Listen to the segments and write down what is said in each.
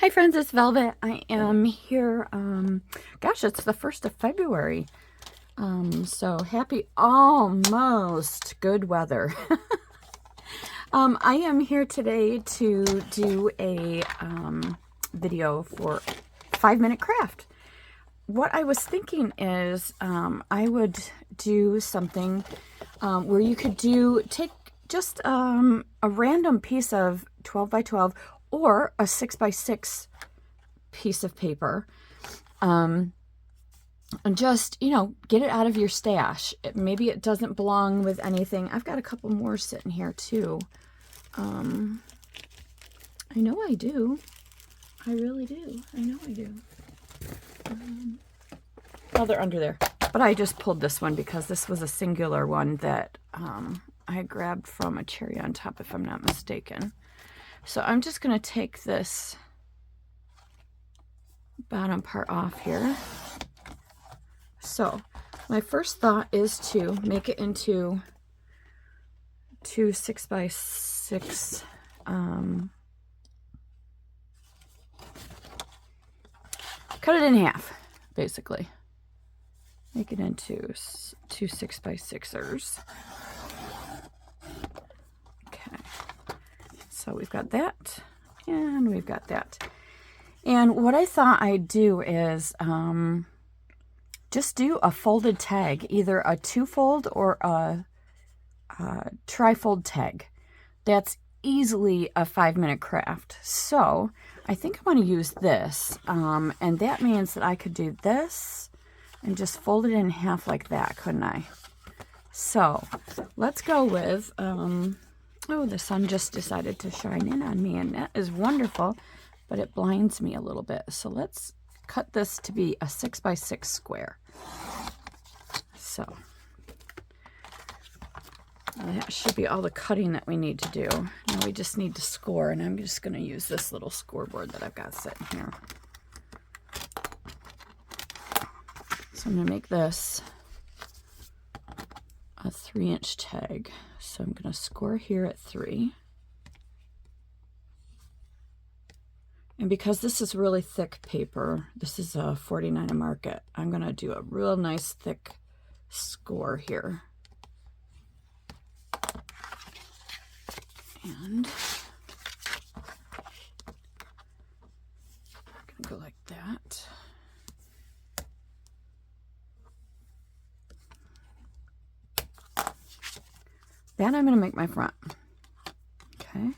Hi friends, it's Velvet. I am here, gosh, it's the 1st of February. So happy almost good weather. I am here today to do a video for 5-minute craft. What I was thinking is I would do something where you could take just a random piece of 12 by 12 or a 6 by 6 piece of paper, and just, get it out of your stash. Maybe it doesn't belong with anything. I've got a couple more sitting here too. I know I do. I really do. I know I do. Oh, they're under there. But I just pulled this one because this was a singular one that I grabbed from a cherry on top, if I'm not mistaken. So I'm just going to take this bottom part off here. So my first thought is to make it into two 6 by 6 cut it in half, basically. Make it into two 6 by 6ers. Okay. So we've got that, and we've got that. And what I thought I'd do is just do a folded tag, either a 2-fold or a tri-fold tag. That's easily a 5-minute craft. So I think I want to use this, and that means that I could do this and just fold it in half like that, couldn't I? So let's go with, oh, the sun just decided to shine in on me, and that is wonderful, but it blinds me a little bit. So let's cut this to be a 6 by 6 square. So that should be all the cutting that we need to do. Now we just need to score, and I'm just going to use this little scoreboard that I've got sitting here. So I'm going to make this a 3-inch tag. So I'm going to score here at 3. And because this is really thick paper, this is a 49 a market, I'm going to do a real nice thick score here. And I'm going to go like that. Then I'm going to make my front. Okay.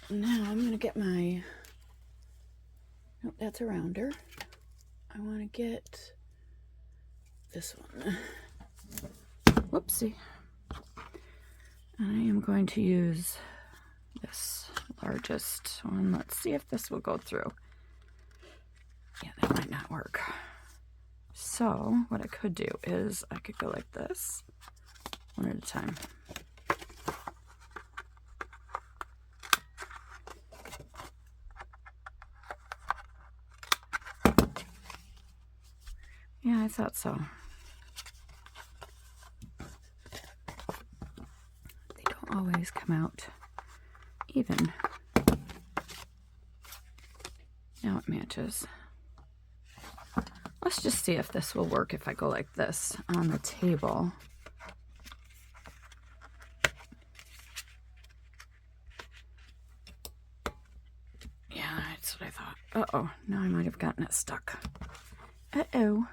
Now I'm going to get my, nope, that's a rounder. I want to get this one. Whoopsie. I am going to use this largest one. Let's see if this will go through. Yeah, that might not work. So what I could do is I could go like this, one at a time. Yeah, I thought so. They don't always come out even. Now it matches. Let's just see if this will work if I go like this on the table. Yeah, that's what I thought. Uh-oh, now I might have gotten it stuck. Uh-oh.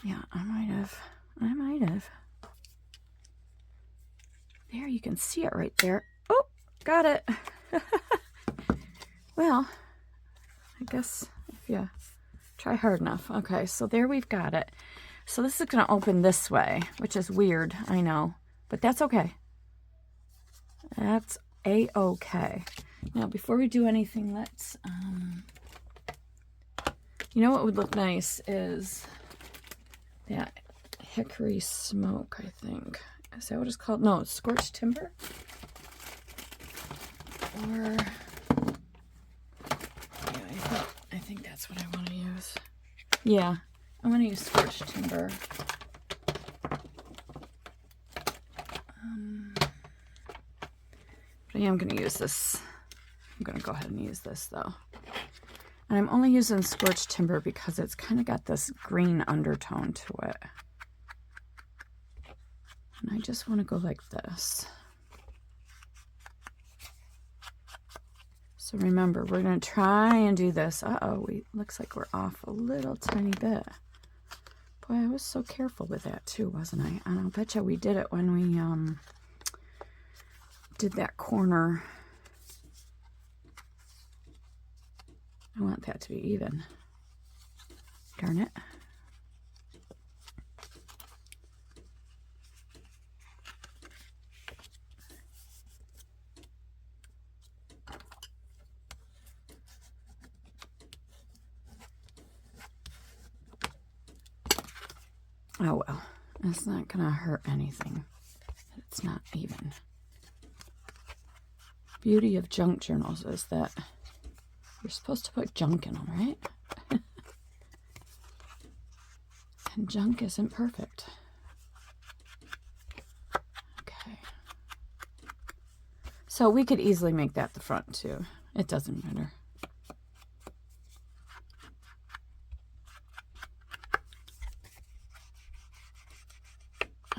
Yeah, I might have. There, you can see it right there. Oh, got it. Well, I guess if you try hard enough. Okay, so there we've got it. So this is going to open this way, which is weird, I know, but that's okay. That's a-okay. Now, before we do anything, let's, you know what would look nice is that hickory smoke, I think. Is that what it's called? No, it's scorched timber. Or, yeah, I think that's what I want to use. Yeah, I want to use scorched timber. But I am going to use this going to go ahead and use this though. And I'm only using scorched timber because it's kind of got this green undertone to it. And I just want to go like this. So remember, we're going to try and do this. Uh-oh, looks like we're off a little tiny bit. Boy, I was so careful with that too, wasn't I? And I'll bet you we did it when we did that corner. I want that to be even. Darn it. Oh well, it's not gonna hurt anything. It's not even. Beauty of junk journals is that you're supposed to put junk in them, right? And junk isn't perfect. Okay. So we could easily make that the front too. It doesn't matter.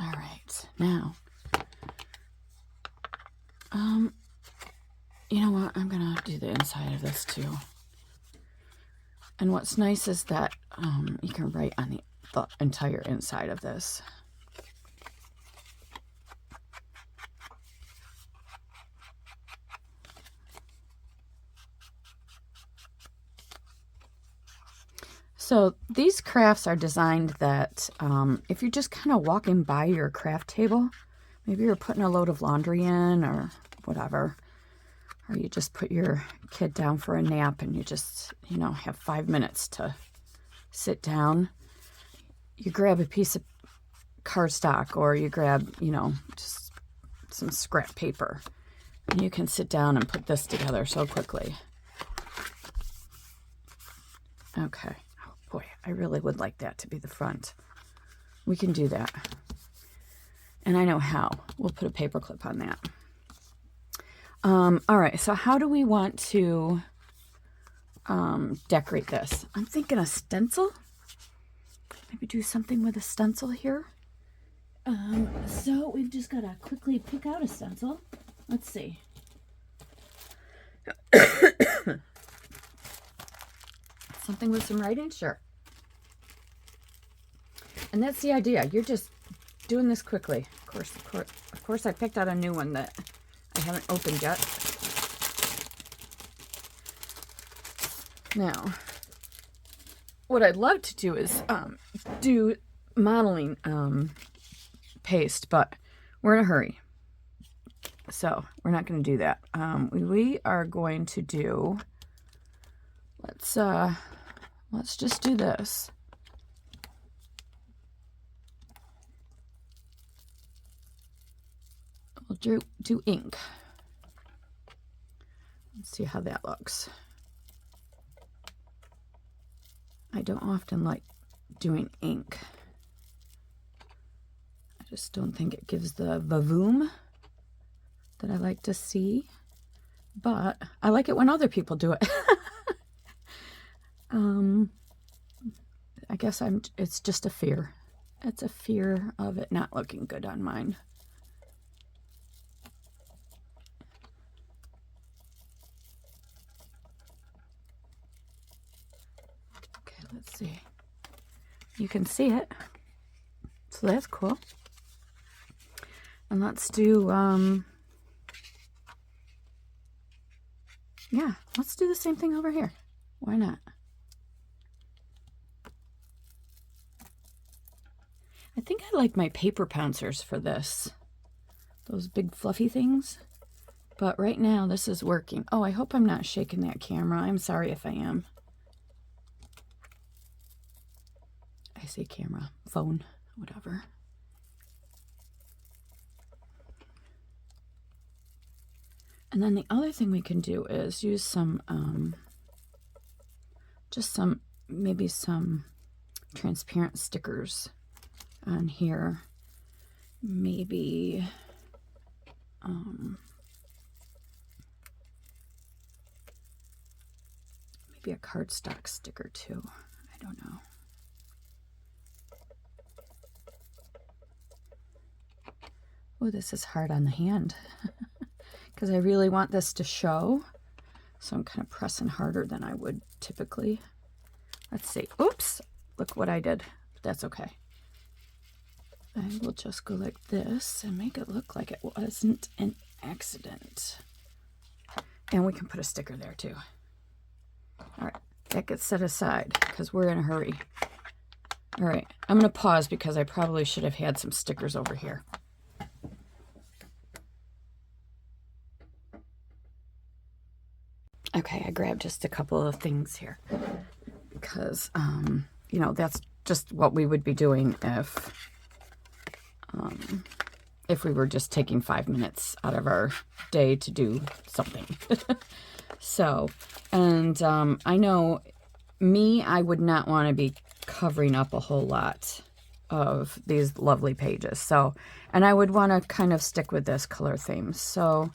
All right, now, you know what? I'm gonna do the inside of this too. And what's nice is that you can write on the entire inside of this. So these crafts are designed that if you're just kind of walking by your craft table, maybe you're putting a load of laundry in or whatever, or you just put your kid down for a nap and you just, you know, have 5 minutes to sit down. You grab a piece of cardstock or you grab, you know, just some scrap paper and you can sit down and put this together so quickly. Okay. Boy, I really would like that to be the front. We can do that. And I know how. We'll put a paper clip on that. All right, so how do we want to decorate this? I'm thinking a stencil. Maybe do something with a stencil here. So we've just got to quickly pick out a stencil. Let's see. Something with some writing? Sure. And that's the idea. You're just doing this quickly. Of course, I picked out a new one that I haven't opened yet. Now, what I'd love to do is do modeling paste, but we're in a hurry. So we're not going to do that. We are going to do, let's just do this. We'll do ink. Let's see how that looks. I don't often like doing ink. I just don't think it gives the vavoom that I like to see. But I like it when other people do it. I guess it's just a fear. It's a fear of it not looking good on mine. Okay, let's see. You can see it. So that's cool. And let's do, yeah, let's do the same thing over here. Why not? I think I like my paper pouncers for this. Those big fluffy things. But right now this is working. Oh, I hope I'm not shaking that camera. I'm sorry if I am. I say camera, phone, whatever. And then the other thing we can do is use some, maybe some transparent stickers on here. Maybe, be a cardstock sticker too. I don't know. Oh, this is hard on the hand because I really want this to show. So I'm kind of pressing harder than I would typically. Let's see. Oops, look what I did. That's okay. I will just go like this and make it look like it wasn't an accident. And we can put a sticker there too. All right, that gets set aside because we're in a hurry. All right, I'm going to pause because I probably should have had some stickers over here. Okay, I grabbed just a couple of things here because, you know, that's just what we would be doing if we were just taking 5 minutes out of our day to do something. So, and I know me, I would not want to be covering up a whole lot of these lovely pages. So, and I would want to kind of stick with this color theme. So,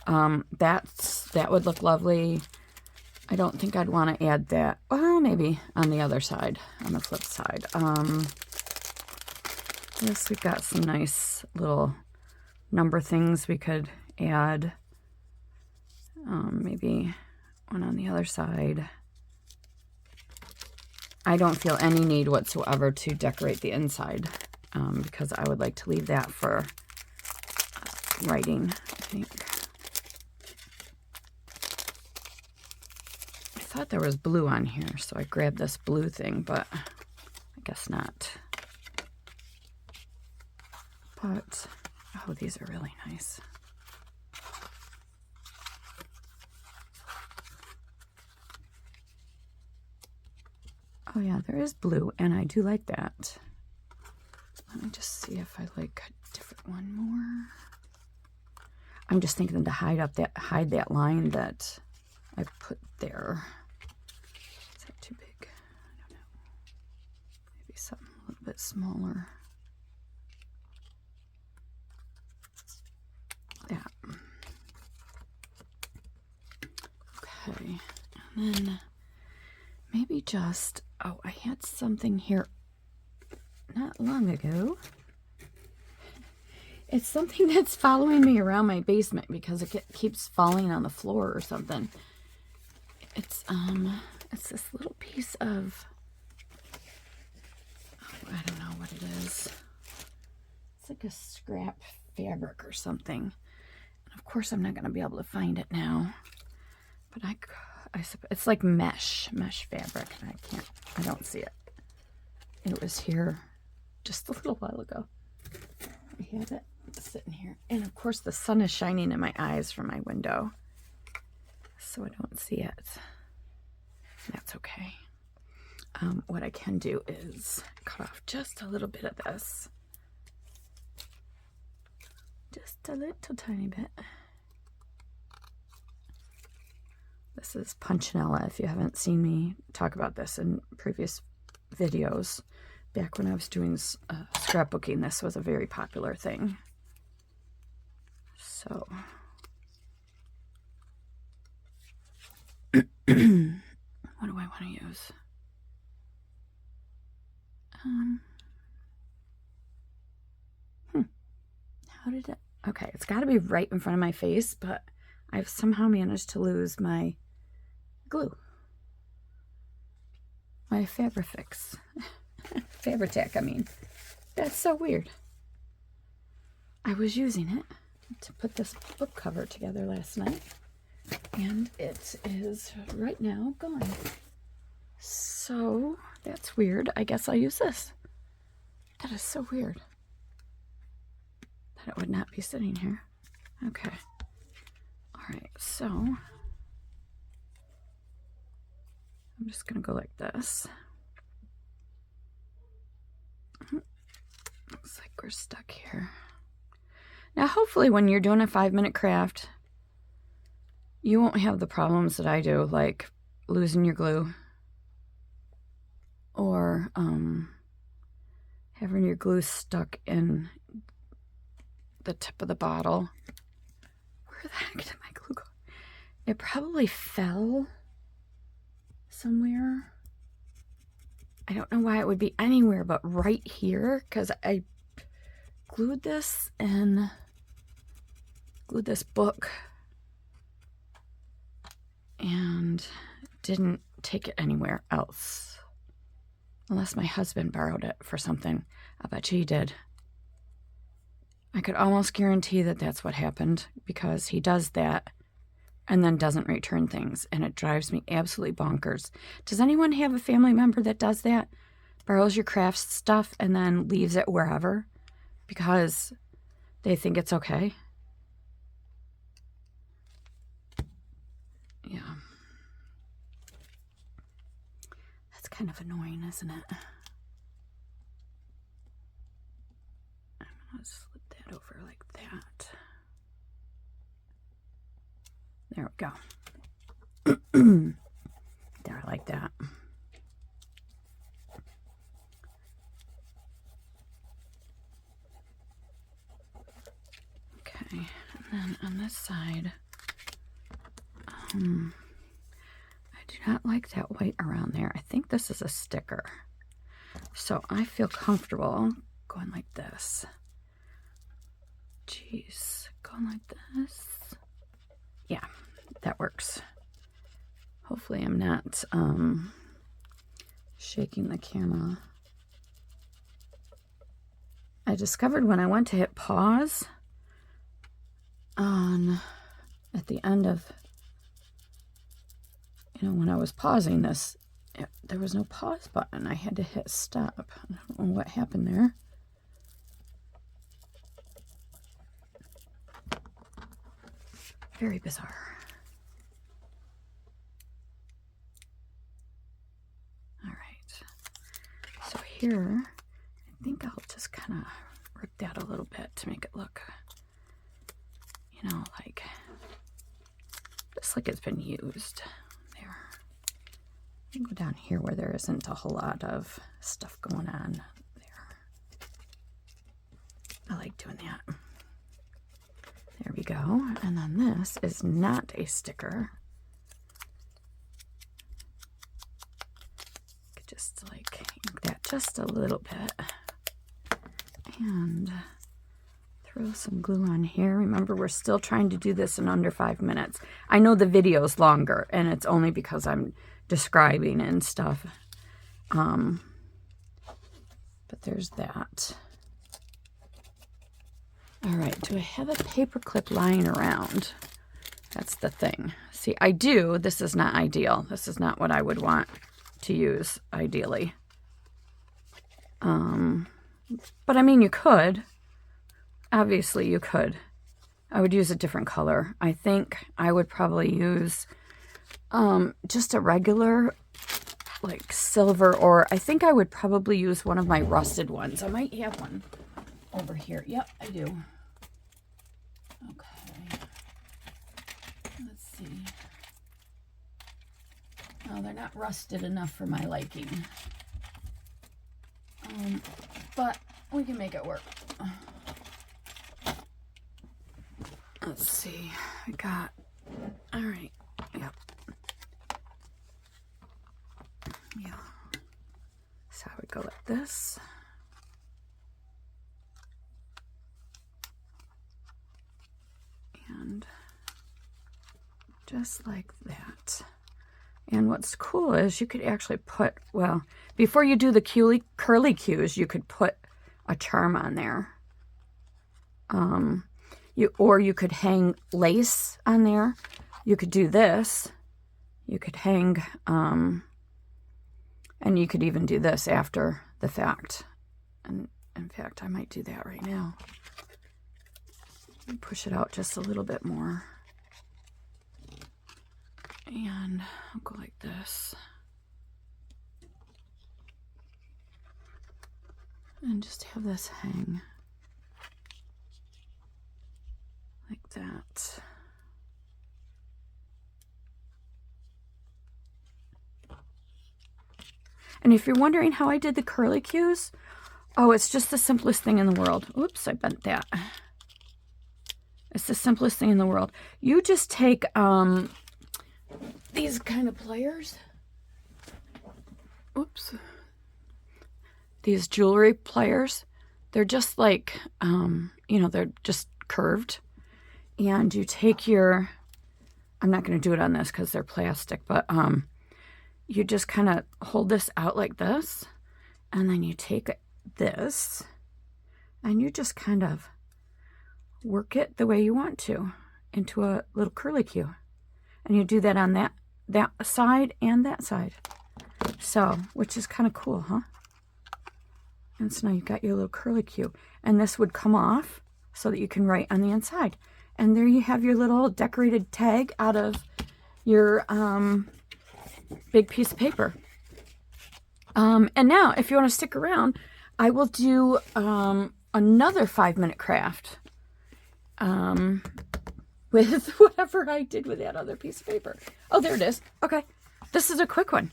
that would look lovely. I don't think I'd want to add that. Well, maybe on the other side, on the flip side. Yes, we've got some nice little number things we could add. Maybe one on the other side. I don't feel any need whatsoever to decorate the inside because I would like to leave that for writing, I think. I thought there was blue on here, so I grabbed this blue thing, but I guess not. But, oh, these are really nice. Oh yeah, there is blue, and I do like that. Let me just see if I like a different one more. I'm just thinking to hide that line that I put there. Is that too big? I don't know. Maybe something a little bit smaller. That. Okay, and then maybe just, oh, I had something here not long ago. It's something that's following me around my basement because it keeps falling on the floor or something. It's this little piece of, oh, I don't know what it is. It's like a scrap fabric or something. And of course, I'm not going to be able to find it now. But it's like mesh fabric. And I don't see it. It was here just a little while ago. I had it sitting here. And of course, the sun is shining in my eyes from my window. So I don't see it. That's okay. What I can do is cut off just a little bit of this. Just a little tiny bit. This is Punchinella, if you haven't seen me talk about this in previous videos. Back when I was doing scrapbooking, this was a very popular thing. So, what do I want to use? How did it? Okay, it's got to be right in front of my face, but I've somehow managed to lose my glue. My Fabrifix. Fabri-Tac, I mean. That's so weird. I was using it to put this book cover together last night, and it is right now gone. So, that's weird. I guess I'll use this. That is so weird. That it would not be sitting here. Okay. Alright, so I'm just going to go like this. Looks like we're stuck here. Now, hopefully when you're doing a 5-minute craft, you won't have the problems that I do, like losing your glue or having your glue stuck in the tip of the bottle. Where the heck did my glue go? It probably fell somewhere. I don't know why it would be anywhere but right here, because I glued this book and didn't take it anywhere else. Unless my husband borrowed it for something. I bet you he did. I could almost guarantee that that's what happened, because he does that and then doesn't return things, and it drives me absolutely bonkers. Does anyone have a family member that does that? Borrows your craft stuff and then leaves it wherever because they think it's okay? Yeah. That's kind of annoying, isn't it? I'm going to slip that over like that. There we go. There, like that. Okay, and then on this side, I do not like that white around there. I think this is a sticker. So I feel comfortable going like this. Jeez, going like this. Yeah, that works. Hopefully I'm not shaking the camera. I discovered when I went to hit pause at the end of, when I was pausing this, there was no pause button. I had to hit stop. I don't know what happened there. Very bizarre. All right. So here, I think I'll just kind of rip that a little bit to make it look, like, just like it's been used. There. I can go down here where there isn't a whole lot of stuff going on. There. I like doing that. There we go. And then this is not a sticker. Could just like ink that just a little bit. And throw some glue on here. Remember, we're still trying to do this in under 5 minutes. I know the video's longer, and it's only because I'm describing and stuff. But there's that. All right, do I have a paper clip lying around? That's the thing. See, I do. This is not ideal. This is not what I would want to use, ideally. But I mean, you could. Obviously, you could. I would use a different color. I think I would probably use just a regular, like, silver, or I think I would probably use one of my rusted ones. I might have one over here. Yep, I do. Okay. Let's see. Oh, they're not rusted enough for my liking. But we can make it work. Let's see. I got, all right. Yep. Yeah. So I would go like this. And just like that. And what's cool is you could actually put, well, before you do the curly cues, you could put a charm on there. Or you could hang lace on there. You could do this. You could hang, and you could even do this after the fact. And in fact, I might do that right now. Push it out just a little bit more. And I'll go like this. And just have this hang. Like that. And if you're wondering how I did the curly cues, oh, it's just the simplest thing in the world. Oops, I bent that. It's the simplest thing in the world. You just take these kind of pliers oops, these jewelry pliers. They're just like, you know, they're just curved. And you take your, I'm not going to do it on this because they're plastic, but you just kind of hold this out like this. And then you take this and you just kind of work it the way you want to into a little curlicue. And you do that on that side and that side. So, which is kind of cool, huh? And so now you've got your little curlicue. And this would come off so that you can write on the inside. And there you have your little decorated tag out of your big piece of paper. And now, if you want to stick around, I will do another 5-minute craft with whatever I did with that other piece of paper. Oh, there it is. Okay. This is a quick one.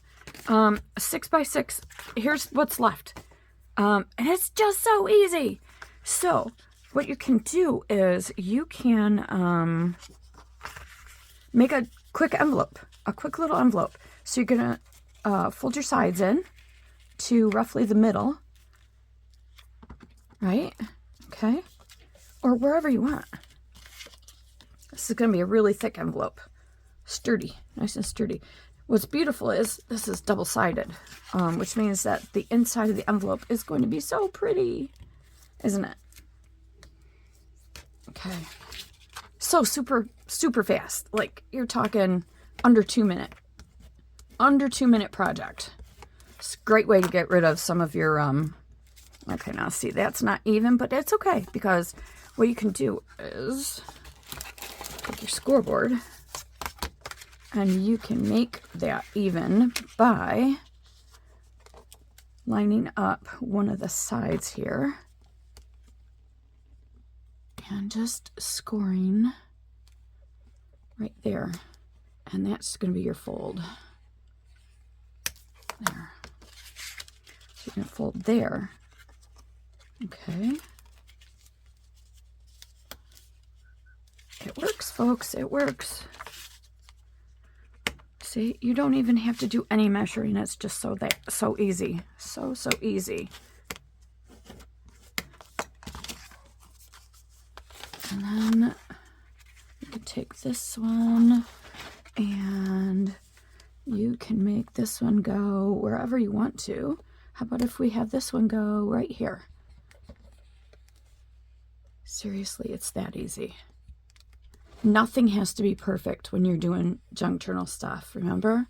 6 by 6. Here's what's left. And it's just so easy. So what you can do is you can make a quick envelope, a quick little envelope. So you're going to fold your sides in to roughly the middle, right? Okay. Or wherever you want. This is going to be a really thick envelope. Sturdy, nice and sturdy. What's beautiful is this is double-sided, which means that the inside of the envelope is going to be so pretty, isn't it? Okay. So super, super fast. Like, you're talking under 2 minute. Under 2 minute project. It's a great way to get rid of some of your, okay, now see, that's not even, but it's okay, because what you can do is take your scoreboard and you can make that even by lining up one of the sides here and just scoring right there. And that's going to be your fold. There. So you're going to fold there. Okay. It works, folks. It works. See, you don't even have to do any measuring. It's just so easy. So easy. And then you can take this one and you can make this one go wherever you want to. How about if we have this one go right here? Seriously, it's that easy. Nothing has to be perfect when you're doing junk journal stuff, remember?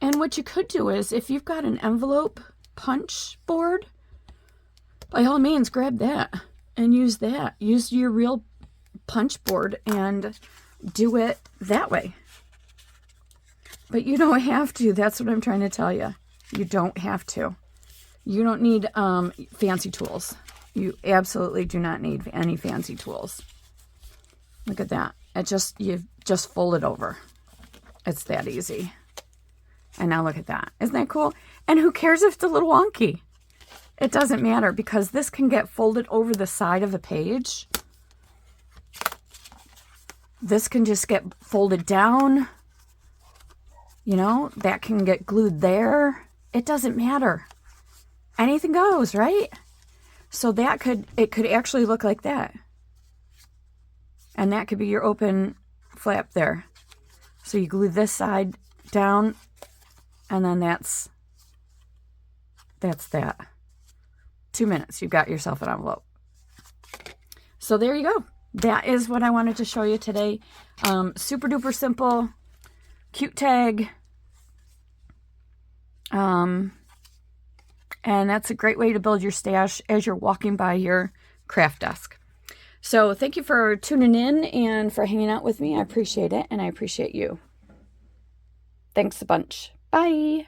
And what you could do is, if you've got an envelope punch board, by all means, grab that and use that. Use your real punch board and do it that way. But you don't have to. That's what I'm trying to tell you. You don't have to. You don't need fancy tools. You absolutely do not need any fancy tools. Look at that. You just fold it over. It's that easy. And now look at that. Isn't that cool? And who cares if it's a little wonky? It doesn't matter, because this can get folded over the side of the page. This can just get folded down. You know, that can get glued there. It doesn't matter. Anything goes, right? So it could actually look like that. And that could be your open flap there. So you glue this side down, and then that's that. 2 minutes, you've got yourself an envelope. So there you go. That is what I wanted to show you today. Super duper simple, cute tag. And that's a great way to build your stash as you're walking by your craft desk. So thank you for tuning in and for hanging out with me. I appreciate it, and I appreciate you. Thanks a bunch. Bye.